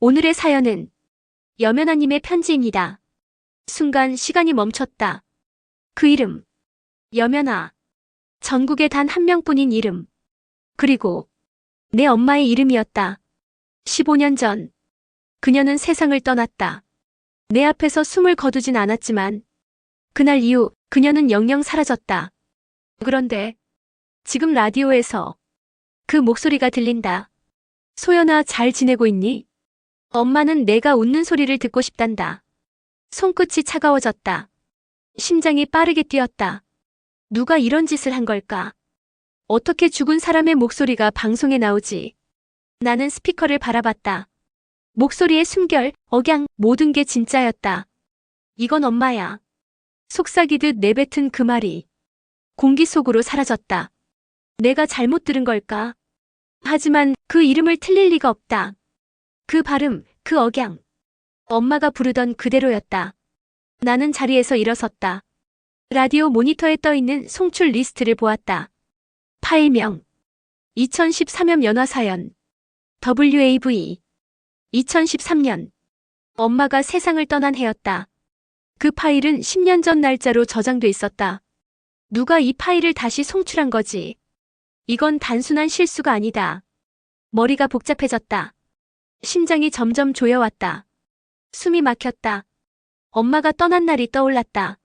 오늘의 사연은 여면아님의 편지입니다. 순간 시간이 멈췄다. 그 이름. 여면아. 전국에 단 한 명뿐인 이름. 그리고 내 엄마의 이름이었다. 15년 전 그녀는 세상을 떠났다. 내 앞에서 숨을 거두진 않았지만 그날 이후 그녀는 영영 사라졌다. 그런데 지금 라디오에서 그 목소리가 들린다. 소연아, 잘 지내고 있니? 엄마는 내가 웃는 소리를 듣고 싶단다. 손끝이 차가워졌다. 심장이 빠르게 뛰었다. 누가 이런 짓을 한 걸까? 어떻게 죽은 사람의 목소리가 방송에 나오지? 나는 스피커를 바라봤다. 목소리의 숨결, 억양, 모든 게 진짜였다. 이건 엄마야. 속삭이듯 내뱉은 그 말이 공기 속으로 사라졌다. 내가 잘못 들은 걸까? 하지만 그 이름을 틀릴 리가 없다. 그 발음, 그 억양. 엄마가 부르던 그대로였다. 나는 자리에서 일어섰다. 라디오 모니터에 떠있는 송출 리스트를 보았다. 파일명 2013년 연화사연 WAV 2013년 엄마가 세상을 떠난 해였다. 그 파일은 10년 전 날짜로 저장돼 있었다. 누가 이 파일을 다시 송출한 거지? 이건 단순한 실수가 아니다. 머리가 복잡해졌다. 심장이 점점 조여왔다. 숨이 막혔다. 엄마가 떠난 날이 떠올랐다.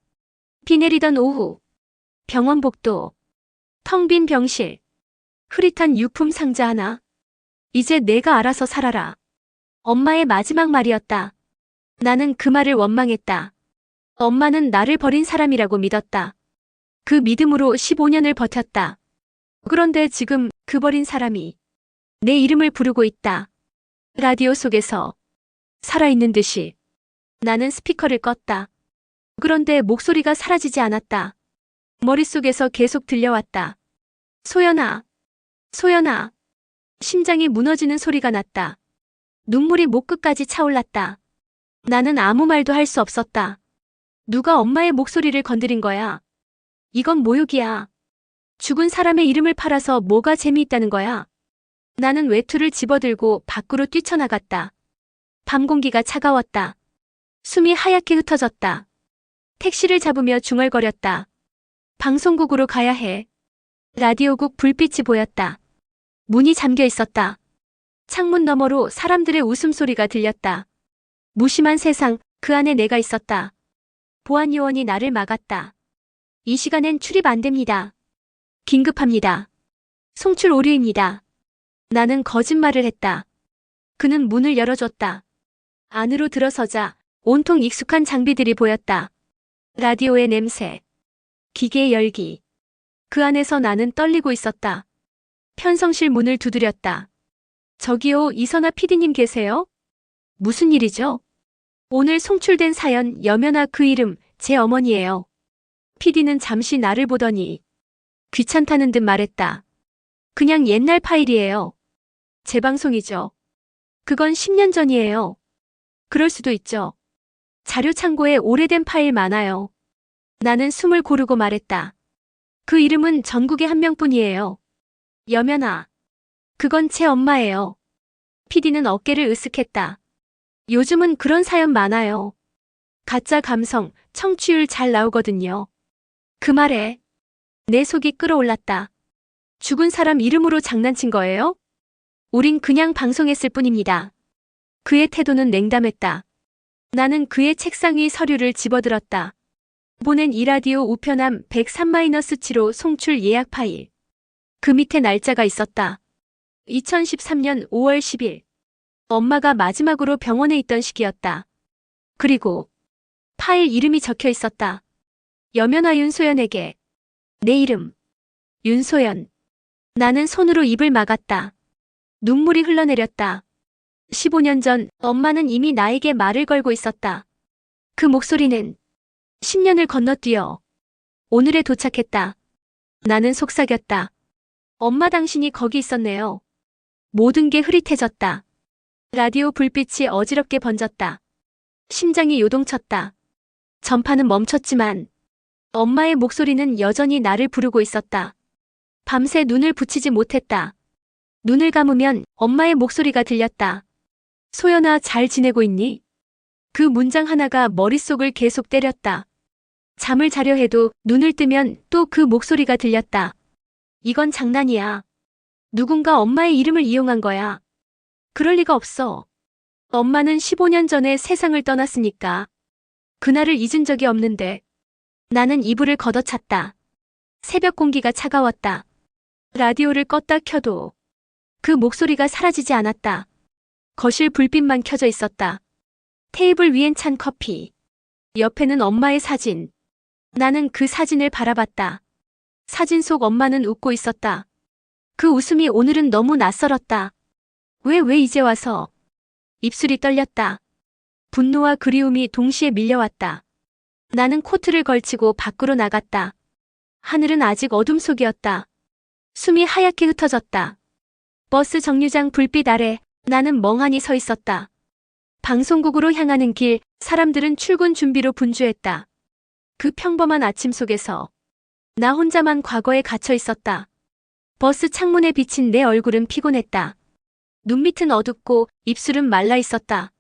비 내리던 오후. 병원 복도. 텅 빈 병실. 흐릿한 유품 상자 하나. 이제 내가 알아서 살아라. 엄마의 마지막 말이었다. 나는 그 말을 원망했다. 엄마는 나를 버린 사람이라고 믿었다. 그 믿음으로 15년을 버텼다. 그런데 지금 그 버린 사람이 내 이름을 부르고 있다. 라디오 속에서 살아있는 듯이. 나는 스피커를 껐다. 그런데 목소리가 사라지지 않았다. 머릿속에서 계속 들려왔다. 소연아, 소연아. 심장이 무너지는 소리가 났다. 눈물이 목끝까지 차올랐다. 나는 아무 말도 할 수 없었다. 누가 엄마의 목소리를 건드린 거야? 이건 모욕이야. 죽은 사람의 이름을 팔아서 뭐가 재미있다는 거야? 나는 외투를 집어들고 밖으로 뛰쳐나갔다. 밤 공기가 차가웠다. 숨이 하얗게 흩어졌다. 택시를 잡으며 중얼거렸다. 방송국으로 가야 해. 라디오국 불빛이 보였다. 문이 잠겨 있었다. 창문 너머로 사람들의 웃음소리가 들렸다. 무심한 세상, 그 안에 내가 있었다. 보안 요원이 나를 막았다. 이 시간엔 출입 안 됩니다. 긴급합니다. 송출 오류입니다. 나는 거짓말을 했다. 그는 문을 열어줬다. 안으로 들어서자 온통 익숙한 장비들이 보였다. 라디오의 냄새, 기계의 열기. 그 안에서 나는 떨리고 있었다. 편성실 문을 두드렸다. 저기요, 이선아 PD님 계세요? 무슨 일이죠? 오늘 송출된 사연 여면아, 그 이름 제 어머니예요. PD는 잠시 나를 보더니 귀찮다는 듯 말했다. 그냥 옛날 파일이에요. 재방송이죠. 그건 10년 전이에요. 그럴 수도 있죠. 자료 창고에 오래된 파일 많아요. 나는 숨을 고르고 말했다. 그 이름은 전국에 한 명뿐이에요. 여면아. 그건 제 엄마예요. PD는 어깨를 으쓱했다. 요즘은 그런 사연 많아요. 가짜 감성, 청취율 잘 나오거든요. 그 말에 내 속이 끓어올랐다. 죽은 사람 이름으로 장난친 거예요? 우린 그냥 방송했을 뿐입니다. 그의 태도는 냉담했다. 나는 그의 책상 위 서류를 집어들었다. 보낸 이라디오 우편함 103-7호 송출 예약 파일. 그 밑에 날짜가 있었다. 2013년 5월 10일. 엄마가 마지막으로 병원에 있던 시기였다. 그리고 파일 이름이 적혀 있었다. 여면아 윤소연에게. 내 이름. 윤소연. 나는 손으로 입을 막았다. 눈물이 흘러내렸다. 15년 전 엄마는 이미 나에게 말을 걸고 있었다. 그 목소리는 10년을 건너뛰어 오늘에 도착했다. 나는 속삭였다. 엄마, 당신이 거기 있었네요. 모든 게 흐릿해졌다. 라디오 불빛이 어지럽게 번졌다. 심장이 요동쳤다. 전파는 멈췄지만 엄마의 목소리는 여전히 나를 부르고 있었다. 밤새 눈을 붙이지 못했다. 눈을 감으면 엄마의 목소리가 들렸다. 소연아, 잘 지내고 있니? 그 문장 하나가 머릿속을 계속 때렸다. 잠을 자려 해도 눈을 뜨면 또 그 목소리가 들렸다. 이건 장난이야. 누군가 엄마의 이름을 이용한 거야. 그럴 리가 없어. 엄마는 15년 전에 세상을 떠났으니까. 그날을 잊은 적이 없는데. 나는 이불을 걷어찼다. 새벽 공기가 차가웠다. 라디오를 껐다 켜도 그 목소리가 사라지지 않았다. 거실 불빛만 켜져 있었다. 테이블 위엔 찬 커피. 옆에는 엄마의 사진. 나는 그 사진을 바라봤다. 사진 속 엄마는 웃고 있었다. 그 웃음이 오늘은 너무 낯설었다. 왜 이제 와서? 입술이 떨렸다. 분노와 그리움이 동시에 밀려왔다. 나는 코트를 걸치고 밖으로 나갔다. 하늘은 아직 어둠 속이었다. 숨이 하얗게 흩어졌다. 버스 정류장 불빛 아래 나는 멍하니 서 있었다. 방송국으로 향하는 길, 사람들은 출근 준비로 분주했다. 그 평범한 아침 속에서 나 혼자만 과거에 갇혀 있었다. 버스 창문에 비친 내 얼굴은 피곤했다. 눈밑은 어둡고 입술은 말라 있었다.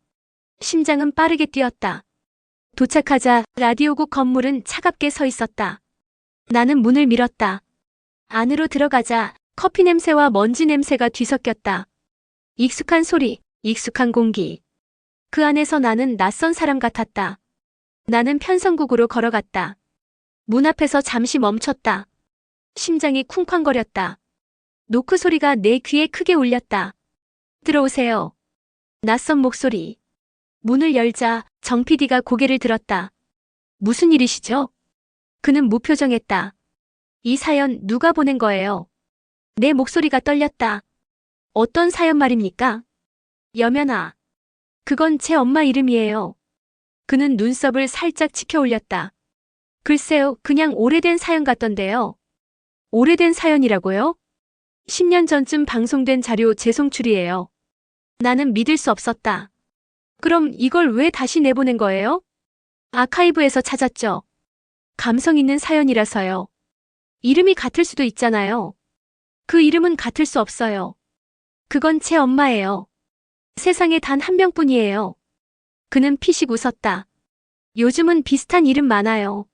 심장은 빠르게 뛰었다. 도착하자 라디오국 건물은 차갑게 서 있었다. 나는 문을 밀었다. 안으로 들어가자 커피 냄새와 먼지 냄새가 뒤섞였다. 익숙한 소리, 익숙한 공기. 그 안에서 나는 낯선 사람 같았다. 나는 편성국으로 걸어갔다. 문 앞에서 잠시 멈췄다. 심장이 쿵쾅거렸다. 노크 소리가 내 귀에 크게 울렸다. 들어오세요. 낯선 목소리. 문을 열자 정 PD가 고개를 들었다. 무슨 일이시죠? 그는 무표정했다. 이 사연 누가 보낸 거예요? 내 목소리가 떨렸다. 어떤 사연 말입니까? 여면아. 그건 제 엄마 이름이에요. 그는 눈썹을 살짝 치켜 올렸다. 글쎄요, 그냥 오래된 사연 같던데요. 오래된 사연이라고요? 10년 전쯤 방송된 자료 재송출이에요. 나는 믿을 수 없었다. 그럼 이걸 왜 다시 내보낸 거예요? 아카이브에서 찾았죠. 감성 있는 사연이라서요. 이름이 같을 수도 있잖아요. 그 이름은 같을 수 없어요. 그건 제 엄마예요. 세상에 단 한 명뿐이에요. 그는 피식 웃었다. 요즘은 비슷한 이름 많아요.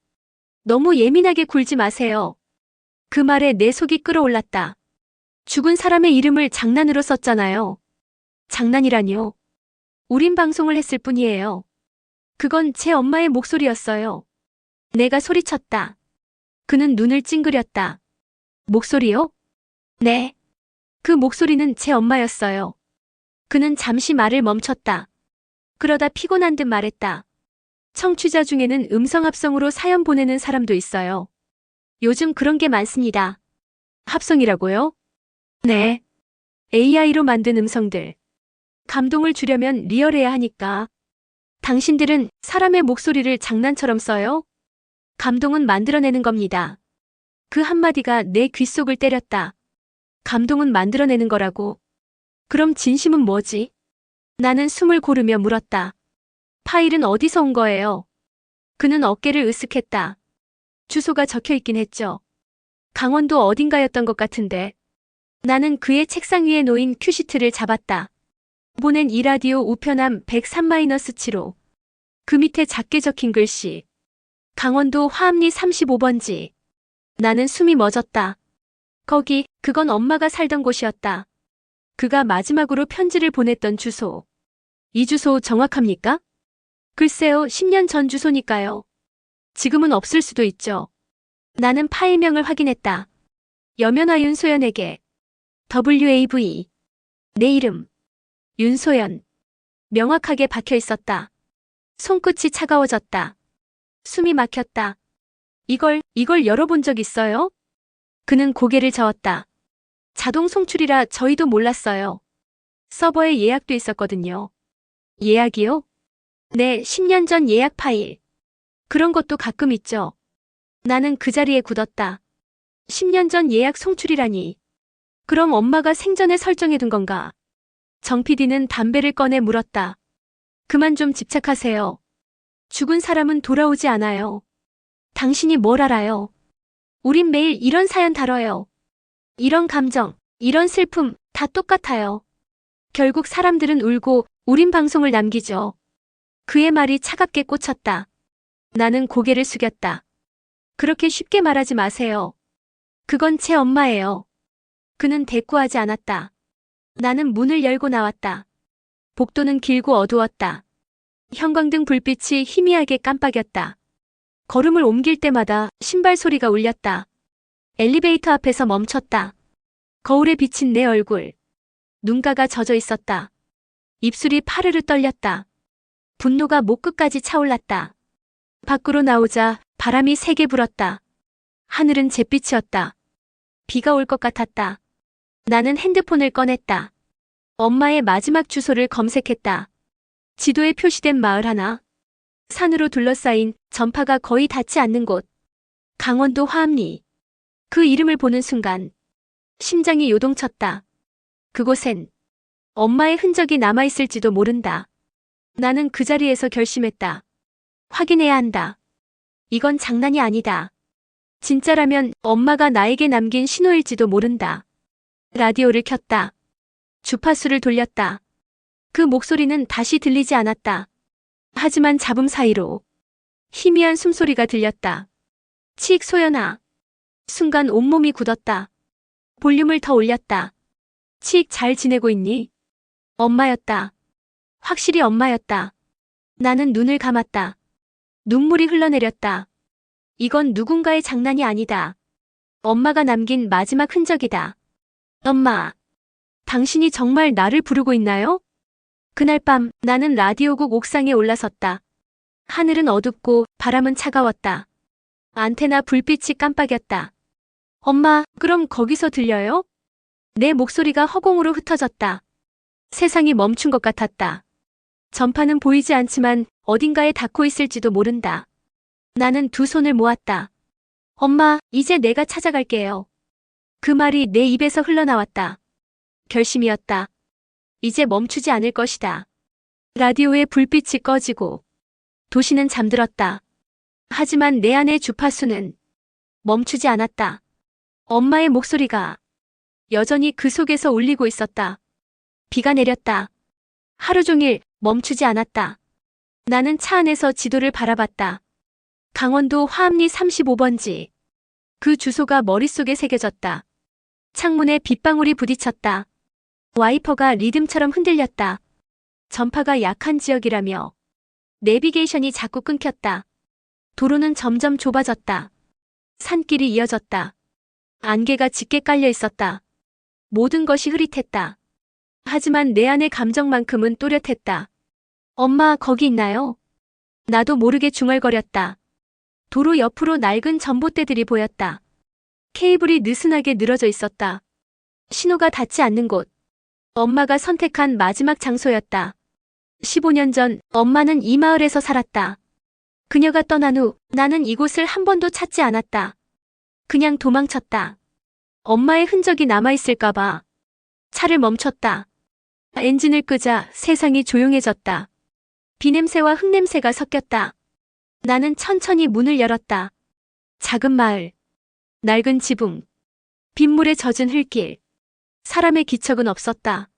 너무 예민하게 굴지 마세요. 그 말에 내 속이 끓어올랐다. 죽은 사람의 이름을 장난으로 썼잖아요. 장난이라뇨. 우린 방송을 했을 뿐이에요. 그건 제 엄마의 목소리였어요. 내가 소리쳤다. 그는 눈을 찡그렸다. 목소리요? 네. 그 목소리는 제 엄마였어요. 그는 잠시 말을 멈췄다. 그러다 피곤한 듯 말했다. 청취자 중에는 음성 합성으로 사연 보내는 사람도 있어요. 요즘 그런 게 많습니다. 합성이라고요? 네. AI로 만든 음성들. 감동을 주려면 리얼해야 하니까. 당신들은 사람의 목소리를 장난처럼 써요? 감동은 만들어내는 겁니다. 그 한마디가 내 귓속을 때렸다. 감동은 만들어내는 거라고. 그럼 진심은 뭐지? 나는 숨을 고르며 물었다. 파일은 어디서 온 거예요? 그는 어깨를 으쓱했다. 주소가 적혀 있긴 했죠. 강원도 어딘가였던 것 같은데. 나는 그의 책상 위에 놓인 큐시트를 잡았다. 보낸 이라디오 우편함 103-7호. 그 밑에 작게 적힌 글씨. 강원도 화암리 35번지. 나는 숨이 멎었다. 거기, 그건 엄마가 살던 곳이었다. 그가 마지막으로 편지를 보냈던 주소. 이 주소 정확합니까? 글쎄요, 10년 전 주소니까요. 지금은 없을 수도 있죠. 나는 파일명을 확인했다. 여면아 윤소연에게. WAV. 내 이름. 윤소연. 명확하게 박혀 있었다. 손끝이 차가워졌다. 숨이 막혔다. 이걸 열어본 적 있어요? 그는 고개를 저었다. 자동 송출이라 저희도 몰랐어요. 서버에 예약도 있었거든요. 예약이요? 네, 10년 전 예약 파일. 그런 것도 가끔 있죠. 나는 그 자리에 굳었다. 10년 전 예약 송출이라니. 그럼 엄마가 생전에 설정해둔 건가? 정 PD는 담배를 꺼내 물었다. 그만 좀 집착하세요. 죽은 사람은 돌아오지 않아요. 당신이 뭘 알아요? 우린 매일 이런 사연 다뤄요. 이런 감정, 이런 슬픔 다 똑같아요. 결국 사람들은 울고 우린 방송을 남기죠. 그의 말이 차갑게 꽂혔다. 나는 고개를 숙였다. 그렇게 쉽게 말하지 마세요. 그건 제 엄마예요. 그는 대꾸하지 않았다. 나는 문을 열고 나왔다. 복도는 길고 어두웠다. 형광등 불빛이 희미하게 깜빡였다. 걸음을 옮길 때마다 신발 소리가 울렸다. 엘리베이터 앞에서 멈췄다. 거울에 비친 내 얼굴. 눈가가 젖어 있었다. 입술이 파르르 떨렸다. 분노가 목 끝까지 차올랐다. 밖으로 나오자 바람이 세게 불었다. 하늘은 잿빛이었다. 비가 올 것 같았다. 나는 핸드폰을 꺼냈다. 엄마의 마지막 주소를 검색했다. 지도에 표시된 마을 하나. 산으로 둘러싸인 전파가 거의 닿지 않는 곳. 강원도 화암리. 그 이름을 보는 순간 심장이 요동쳤다. 그곳엔 엄마의 흔적이 남아있을지도 모른다. 나는 그 자리에서 결심했다. 확인해야 한다. 이건 장난이 아니다. 진짜라면 엄마가 나에게 남긴 신호일지도 모른다. 라디오를 켰다. 주파수를 돌렸다. 그 목소리는 다시 들리지 않았다. 하지만 잡음 사이로 희미한 숨소리가 들렸다. 칙 소연아. 순간 온몸이 굳었다. 볼륨을 더 올렸다. 칙 잘 지내고 있니? 엄마였다. 확실히 엄마였다. 나는 눈을 감았다. 눈물이 흘러내렸다. 이건 누군가의 장난이 아니다. 엄마가 남긴 마지막 흔적이다. 엄마, 당신이 정말 나를 부르고 있나요? 그날 밤 나는 라디오국 옥상에 올라섰다. 하늘은 어둡고 바람은 차가웠다. 안테나 불빛이 깜빡였다. 엄마, 그럼 거기서 들려요? 내 목소리가 허공으로 흩어졌다. 세상이 멈춘 것 같았다. 전파는 보이지 않지만 어딘가에 닿고 있을지도 모른다. 나는 두 손을 모았다. 엄마, 이제 내가 찾아갈게요. 그 말이 내 입에서 흘러나왔다. 결심이었다. 이제 멈추지 않을 것이다. 라디오의 불빛이 꺼지고 도시는 잠들었다. 하지만 내 안의 주파수는 멈추지 않았다. 엄마의 목소리가 여전히 그 속에서 울리고 있었다. 비가 내렸다. 하루 종일 멈추지 않았다. 나는 차 안에서 지도를 바라봤다. 강원도 화암리 35번지. 그 주소가 머릿속에 새겨졌다. 창문에 빗방울이 부딪혔다. 와이퍼가 리듬처럼 흔들렸다. 전파가 약한 지역이라며 내비게이션이 자꾸 끊겼다. 도로는 점점 좁아졌다. 산길이 이어졌다. 안개가 짙게 깔려 있었다. 모든 것이 흐릿했다. 하지만 내 안의 감정만큼은 또렷했다. 엄마, 거기 있나요? 나도 모르게 중얼거렸다. 도로 옆으로 낡은 전봇대들이 보였다. 케이블이 느슨하게 늘어져 있었다. 신호가 닿지 않는 곳. 엄마가 선택한 마지막 장소였다. 15년 전 엄마는 이 마을에서 살았다. 그녀가 떠난 후 나는 이곳을 한 번도 찾지 않았다. 그냥 도망쳤다. 엄마의 흔적이 남아있을까봐. 차를 멈췄다. 엔진을 끄자 세상이 조용해졌다. 비냄새와 흙냄새가 섞였다. 나는 천천히 문을 열었다. 작은 마을. 낡은 지붕. 빗물에 젖은 흙길. 사람의 기척은 없었다.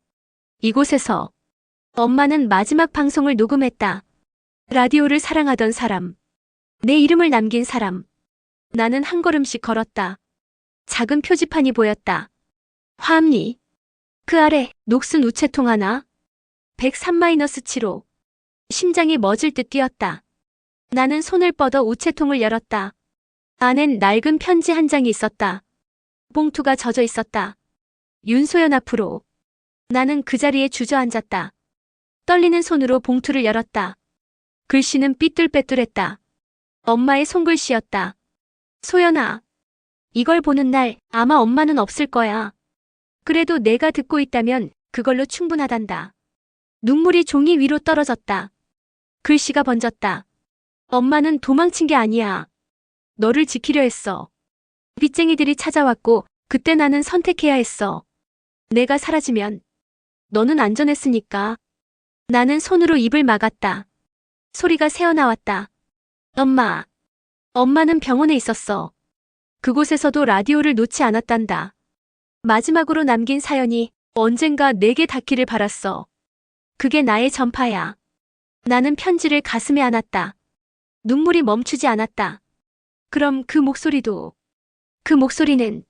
이곳에서 엄마는 마지막 방송을 녹음했다. 라디오를 사랑하던 사람. 내 이름을 남긴 사람. 나는 한 걸음씩 걸었다. 작은 표지판이 보였다. 화암리. 그 아래 녹슨 우체통 하나. 103-7호. 심장이 멎을 듯 뛰었다. 나는 손을 뻗어 우체통을 열었다. 안엔 낡은 편지 한 장이 있었다. 봉투가 젖어 있었다. 윤소연 앞으로. 나는 그 자리에 주저앉았다. 떨리는 손으로 봉투를 열었다. 글씨는 삐뚤빼뚤했다. 엄마의 손글씨였다. 소연아. 이걸 보는 날 아마 엄마는 없을 거야. 그래도 내가 듣고 있다면 그걸로 충분하단다. 눈물이 종이 위로 떨어졌다. 글씨가 번졌다. 엄마는 도망친 게 아니야. 너를 지키려 했어. 빚쟁이들이 찾아왔고 그때 나는 선택해야 했어. 내가 사라지면 너는 안전했으니까. 나는 손으로 입을 막았다. 소리가 새어나왔다. 엄마. 엄마는 병원에 있었어. 그곳에서도 라디오를 놓지 않았단다. 마지막으로 남긴 사연이 언젠가 내게 닿기를 바랐어. 그게 나의 전파야. 나는 편지를 가슴에 안았다. 눈물이 멈추지 않았다. 그럼 그 목소리도, 그 목소리는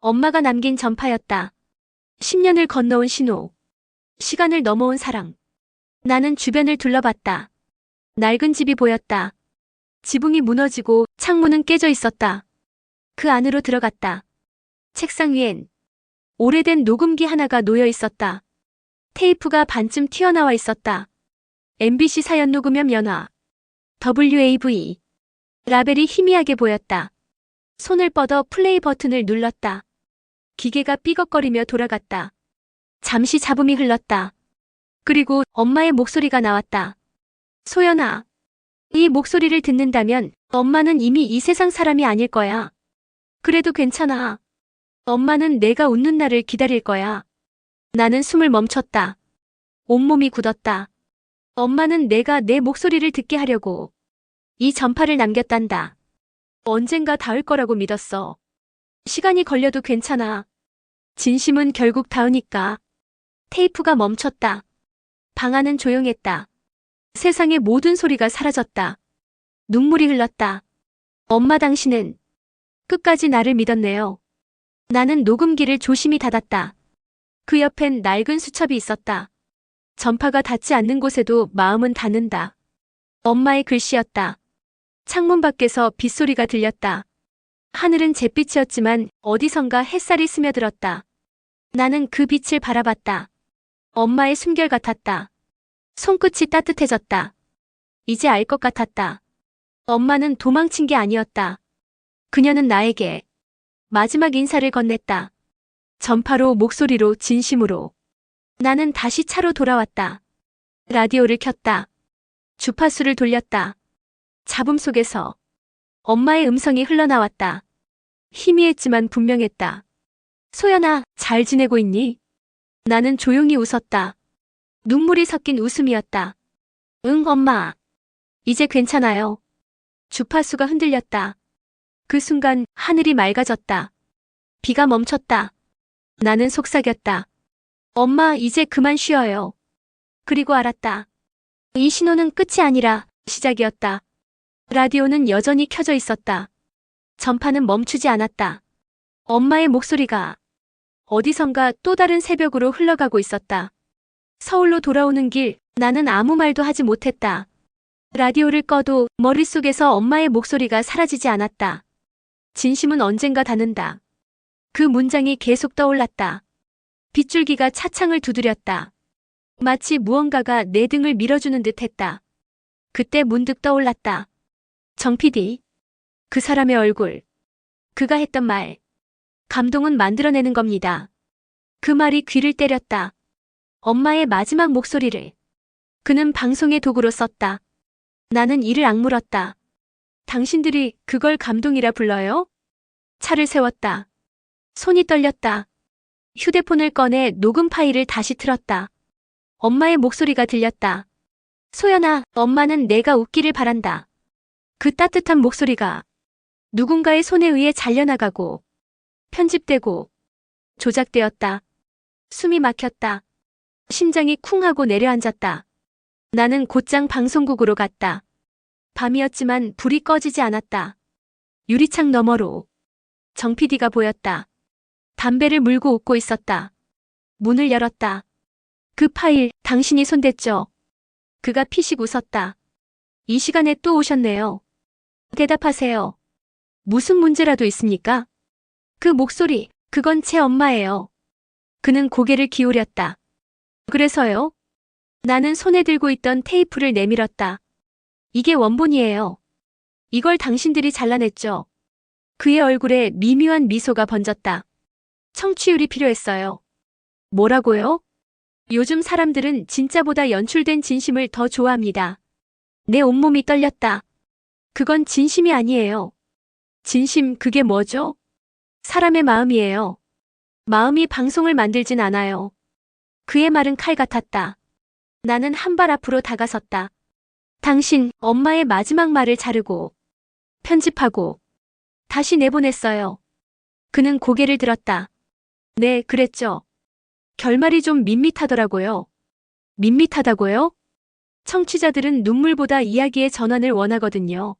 엄마가 남긴 전파였다. 10년을 건너온 신호. 시간을 넘어온 사랑. 나는 주변을 둘러봤다. 낡은 집이 보였다. 지붕이 무너지고 창문은 깨져 있었다. 그 안으로 들어갔다. 책상 위엔 오래된 녹음기 하나가 놓여 있었다. 테이프가 반쯤 튀어나와 있었다. MBC 사연 녹음염 연화. WAV. 라벨이 희미하게 보였다. 손을 뻗어 플레이 버튼을 눌렀다. 기계가 삐걱거리며 돌아갔다. 잠시 잡음이 흘렀다. 그리고 엄마의 목소리가 나왔다. 소연아. 이 목소리를 듣는다면 엄마는 이미 이 세상 사람이 아닐 거야. 그래도 괜찮아. 엄마는 내가 웃는 날을 기다릴 거야. 나는 숨을 멈췄다. 온몸이 굳었다. 엄마는 내가 내 목소리를 듣게 하려고 이 전파를 남겼단다. 언젠가 닿을 거라고 믿었어. 시간이 걸려도 괜찮아. 진심은 결국 닿으니까. 테이프가 멈췄다. 방 안은 조용했다. 세상의 모든 소리가 사라졌다. 눈물이 흘렀다. 엄마 당신은 끝까지 나를 믿었네요. 나는 녹음기를 조심히 닫았다. 그 옆엔 낡은 수첩이 있었다. 전파가 닿지 않는 곳에도 마음은 닿는다. 엄마의 글씨였다. 창문 밖에서 빗소리가 들렸다. 하늘은 잿빛이었지만 어디선가 햇살이 스며들었다. 나는 그 빛을 바라봤다. 엄마의 숨결 같았다. 손끝이 따뜻해졌다. 이제 알 것 같았다. 엄마는 도망친 게 아니었다. 그녀는 나에게 마지막 인사를 건넸다. 전파로, 목소리로, 진심으로. 나는 다시 차로 돌아왔다. 라디오를 켰다. 주파수를 돌렸다. 잡음 속에서 엄마의 음성이 흘러나왔다. 희미했지만 분명했다. 소연아, 잘 지내고 있니? 나는 조용히 웃었다. 눈물이 섞인 웃음이었다. 응, 엄마. 이제 괜찮아요. 주파수가 흔들렸다. 그 순간 하늘이 맑아졌다. 비가 멈췄다. 나는 속삭였다. 엄마, 이제 그만 쉬어요. 그리고 알았다. 이 신호는 끝이 아니라 시작이었다. 라디오는 여전히 켜져 있었다. 전파는 멈추지 않았다. 엄마의 목소리가 어디선가 또 다른 새벽으로 흘러가고 있었다. 서울로 돌아오는 길, 나는 아무 말도 하지 못했다. 라디오를 꺼도 머릿속에서 엄마의 목소리가 사라지지 않았다. 진심은 언젠가 닿는다. 그 문장이 계속 떠올랐다. 빗줄기가 차창을 두드렸다. 마치 무언가가 내 등을 밀어주는 듯 했다. 그때 문득 떠올랐다. 정 PD. 그 사람의 얼굴. 그가 했던 말. 감동은 만들어내는 겁니다. 그 말이 귀를 때렸다. 엄마의 마지막 목소리를. 그는 방송의 도구로 썼다. 나는 이를 악물었다. 당신들이 그걸 감동이라 불러요? 차를 세웠다. 손이 떨렸다. 휴대폰을 꺼내 녹음 파일을 다시 틀었다. 엄마의 목소리가 들렸다. 소연아, 엄마는 내가 웃기를 바란다. 그 따뜻한 목소리가 누군가의 손에 의해 잘려나가고 편집되고 조작되었다. 숨이 막혔다. 심장이 쿵 하고 내려앉았다. 나는 곧장 방송국으로 갔다. 밤이었지만 불이 꺼지지 않았다. 유리창 너머로 정 PD가 보였다. 담배를 물고 웃고 있었다. 문을 열었다. 그 파일, 당신이 손댔죠? 그가 피식 웃었다. 이 시간에 또 오셨네요. 대답하세요. 무슨 문제라도 있습니까? 그 목소리, 그건 제 엄마예요. 그는 고개를 기울였다. 그래서요? 나는 손에 들고 있던 테이프를 내밀었다. 이게 원본이에요. 이걸 당신들이 잘라냈죠? 그의 얼굴에 미묘한 미소가 번졌다. 청취율이 필요했어요. 뭐라고요? 요즘 사람들은 진짜보다 연출된 진심을 더 좋아합니다. 내 온몸이 떨렸다. 그건 진심이 아니에요. 진심, 그게 뭐죠? 사람의 마음이에요. 마음이 방송을 만들진 않아요. 그의 말은 칼 같았다. 나는 한 발 앞으로 다가섰다. 당신, 엄마의 마지막 말을 자르고 편집하고 다시 내보냈어요. 그는 고개를 들었다. 네, 그랬죠. 결말이 좀 밋밋하더라고요. 밋밋하다고요? 청취자들은 눈물보다 이야기의 전환을 원하거든요.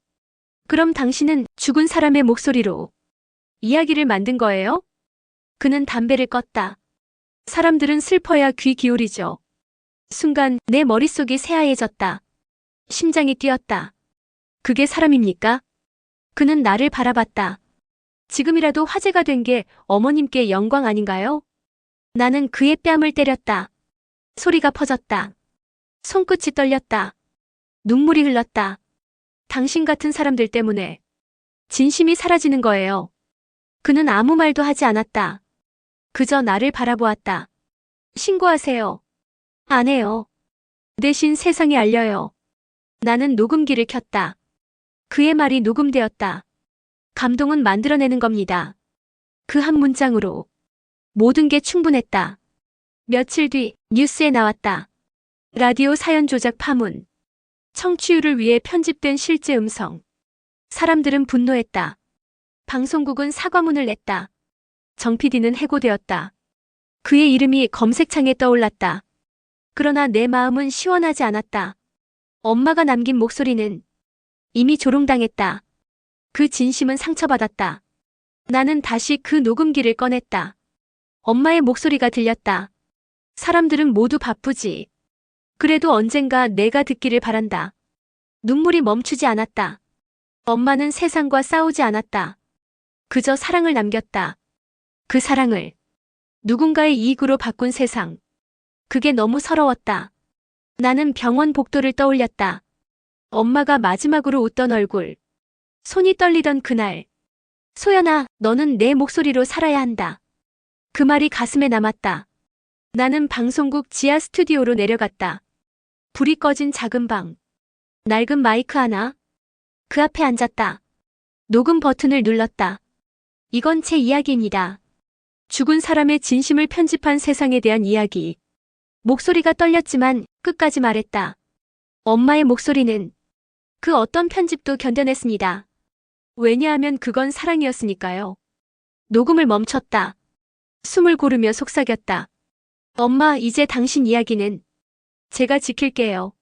그럼 당신은 죽은 사람의 목소리로 이야기를 만든 거예요? 그는 담배를 껐다. 사람들은 슬퍼야 귀 기울이죠. 순간 내 머릿속이 새하얘졌다. 심장이 뛰었다. 그게 사람입니까? 그는 나를 바라봤다. 지금이라도 화제가 된 게 어머님께 영광 아닌가요? 나는 그의 뺨을 때렸다. 소리가 퍼졌다. 손끝이 떨렸다. 눈물이 흘렀다. 당신 같은 사람들 때문에 진심이 사라지는 거예요. 그는 아무 말도 하지 않았다. 그저 나를 바라보았다. 신고하세요. 안 해요. 대신 세상에 알려요. 나는 녹음기를 켰다. 그의 말이 녹음되었다. 감동은 만들어내는 겁니다. 그 한 문장으로 모든 게 충분했다. 며칠 뒤 뉴스에 나왔다. 라디오 사연 조작 파문. 청취율을 위해 편집된 실제 음성. 사람들은 분노했다. 방송국은 사과문을 냈다. 정 PD는 해고되었다. 그의 이름이 검색창에 떠올랐다. 그러나 내 마음은 시원하지 않았다. 엄마가 남긴 목소리는 이미 조롱당했다. 그 진심은 상처받았다. 나는 다시 그 녹음기를 꺼냈다. 엄마의 목소리가 들렸다. 사람들은 모두 바쁘지. 그래도 언젠가 내가 듣기를 바란다. 눈물이 멈추지 않았다. 엄마는 세상과 싸우지 않았다. 그저 사랑을 남겼다. 그 사랑을 누군가의 이익으로 바꾼 세상. 그게 너무 서러웠다. 나는 병원 복도를 떠올렸다. 엄마가 마지막으로 웃던 얼굴. 손이 떨리던 그날. 소연아, 너는 내 목소리로 살아야 한다. 그 말이 가슴에 남았다. 나는 방송국 지하 스튜디오로 내려갔다. 불이 꺼진 작은 방. 낡은 마이크 하나. 그 앞에 앉았다. 녹음 버튼을 눌렀다. 이건 제 이야기입니다. 죽은 사람의 진심을 편집한 세상에 대한 이야기. 목소리가 떨렸지만 끝까지 말했다. 엄마의 목소리는 그 어떤 편집도 견뎌냈습니다. 왜냐하면 그건 사랑이었으니까요. 녹음을 멈췄다. 숨을 고르며 속삭였다. 엄마, 이제 당신 이야기는 제가 지킬게요.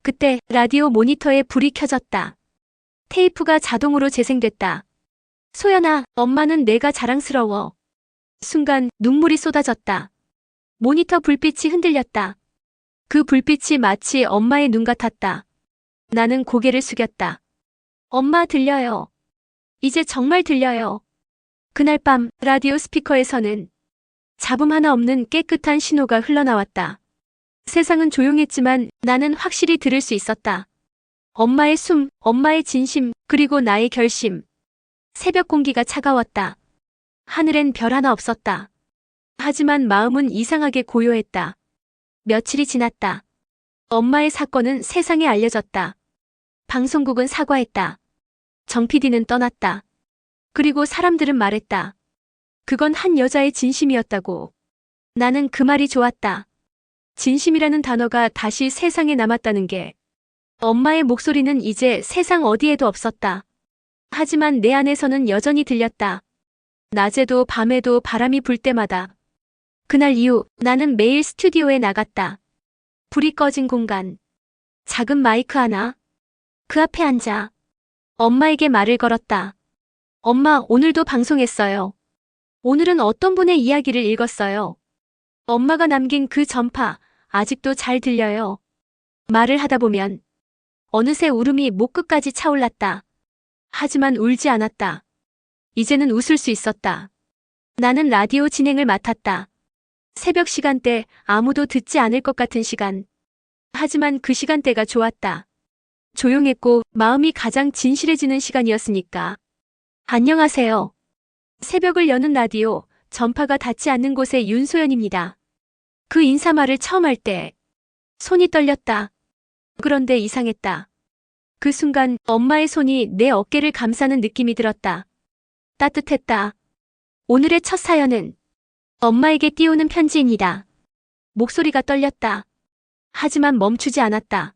그때 라디오 모니터에 불이 켜졌다. 테이프가 자동으로 재생됐다. 소연아, 엄마는 내가 자랑스러워. 순간 눈물이 쏟아졌다. 모니터 불빛이 흔들렸다. 그 불빛이 마치 엄마의 눈 같았다. 나는 고개를 숙였다. 엄마, 들려요. 이제 정말 들려요. 그날 밤 라디오 스피커에서는 잡음 하나 없는 깨끗한 신호가 흘러나왔다. 세상은 조용했지만 나는 확실히 들을 수 있었다. 엄마의 숨, 엄마의 진심, 그리고 나의 결심. 새벽 공기가 차가웠다. 하늘엔 별 하나 없었다. 하지만 마음은 이상하게 고요했다. 며칠이 지났다. 엄마의 사건은 세상에 알려졌다. 방송국은 사과했다. 정 PD는 떠났다. 그리고 사람들은 말했다. 그건 한 여자의 진심이었다고. 나는 그 말이 좋았다. 진심이라는 단어가 다시 세상에 남았다는 게. 엄마의 목소리는 이제 세상 어디에도 없었다. 하지만 내 안에서는 여전히 들렸다. 낮에도 밤에도 바람이 불 때마다. 그날 이후 나는 매일 스튜디오에 나갔다. 불이 꺼진 공간. 작은 마이크 하나. 그 앞에 앉아. 엄마에게 말을 걸었다. 엄마, 오늘도 방송했어요. 오늘은 어떤 분의 이야기를 읽었어요. 엄마가 남긴 그 전파, 아직도 잘 들려요. 말을 하다 보면 어느새 울음이 목 끝까지 차올랐다. 하지만 울지 않았다. 이제는 웃을 수 있었다. 나는 라디오 진행을 맡았다. 새벽 시간대, 아무도 듣지 않을 것 같은 시간. 하지만 그 시간대가 좋았다. 조용했고 마음이 가장 진실해지는 시간이었으니까. 안녕하세요. 새벽을 여는 라디오, 전파가 닿지 않는 곳의 윤소연입니다. 그 인사말을 처음 할 때 손이 떨렸다. 그런데 이상했다. 그 순간 엄마의 손이 내 어깨를 감싸는 느낌이 들었다. 따뜻했다. 오늘의 첫 사연은 엄마에게 띄우는 편지입니다. 목소리가 떨렸다. 하지만 멈추지 않았다.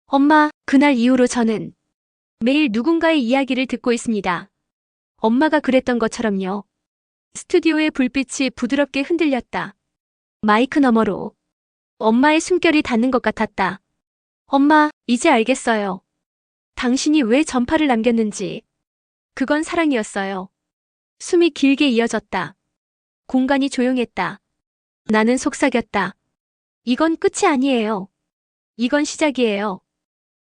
엄마, 그날 이후로 저는 매일 누군가의 이야기를 듣고 있습니다. 엄마가 그랬던 것처럼요. 스튜디오의 불빛이 부드럽게 흔들렸다. 마이크 너머로 엄마의 숨결이 닿는 것 같았다. 엄마, 이제 알겠어요. 당신이 왜 전파를 남겼는지. 그건 사랑이었어요. 숨이 길게 이어졌다. 공간이 조용했다. 나는 속삭였다. 이건 끝이 아니에요. 이건 시작이에요.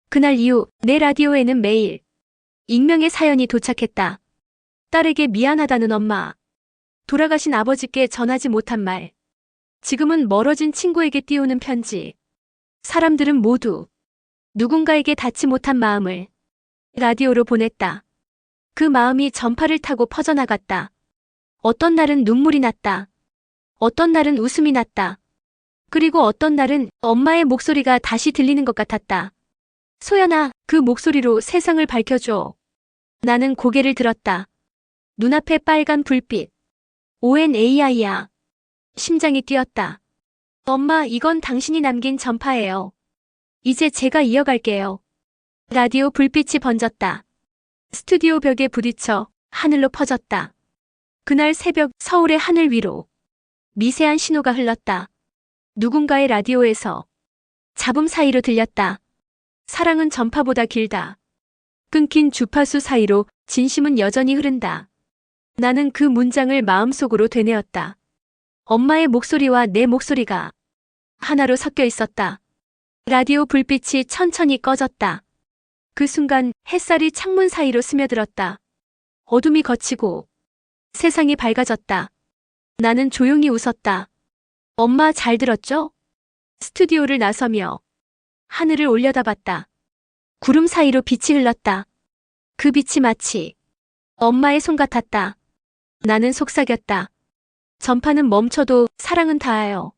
그날 이후 내 라디오에는 매일 익명의 사연이 도착했다. 딸에게 미안하다는 엄마. 돌아가신 아버지께 전하지 못한 말. 지금은 멀어진 친구에게 띄우는 편지. 사람들은 모두 누군가에게 닿지 못한 마음을 라디오로 보냈다. 그 마음이 전파를 타고 퍼져나갔다. 어떤 날은 눈물이 났다. 어떤 날은 웃음이 났다. 그리고 어떤 날은 엄마의 목소리가 다시 들리는 것 같았다. 소연아, 그 목소리로 세상을 밝혀줘. 나는 고개를 들었다. 눈앞에 빨간 불빛. ONAI야. 심장이 뛰었다. 엄마, 이건 당신이 남긴 전파예요. 이제 제가 이어갈게요. 라디오 불빛이 번졌다. 스튜디오 벽에 부딪혀 하늘로 퍼졌다. 그날 새벽 서울의 하늘 위로 미세한 신호가 흘렀다. 누군가의 라디오에서 잡음 사이로 들렸다. 사랑은 전파보다 길다. 끊긴 주파수 사이로 진심은 여전히 흐른다. 나는 그 문장을 마음속으로 되뇌었다. 엄마의 목소리와 내 목소리가 하나로 섞여 있었다. 라디오 불빛이 천천히 꺼졌다. 그 순간 햇살이 창문 사이로 스며들었다. 어둠이 걷히고 세상이 밝아졌다. 나는 조용히 웃었다. 엄마 잘 들었죠? 스튜디오를 나서며 하늘을 올려다봤다. 구름 사이로 빛이 흘렀다. 그 빛이 마치 엄마의 손 같았다. 나는 속삭였다. 전파는 멈춰도 사랑은 닿아요.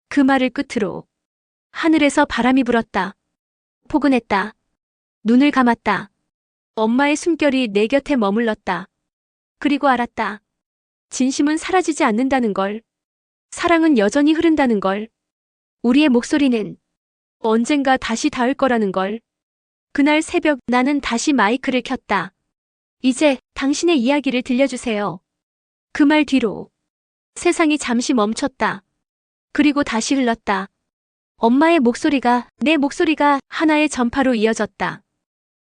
그 말을 끝으로 하늘에서 바람이 불었다. 포근했다. 눈을 감았다. 엄마의 숨결이 내 곁에 머물렀다. 그리고 알았다. 진심은 사라지지 않는다는 걸. 사랑은 여전히 흐른다는 걸. 우리의 목소리는 언젠가 다시 닿을 거라는 걸. 그날 새벽 나는 다시 마이크를 켰다. 이제 당신의 이야기를 들려주세요. 그 말 뒤로 세상이 잠시 멈췄다. 그리고 다시 흘렀다. 엄마의 목소리가, 내 목소리가 하나의 전파로 이어졌다.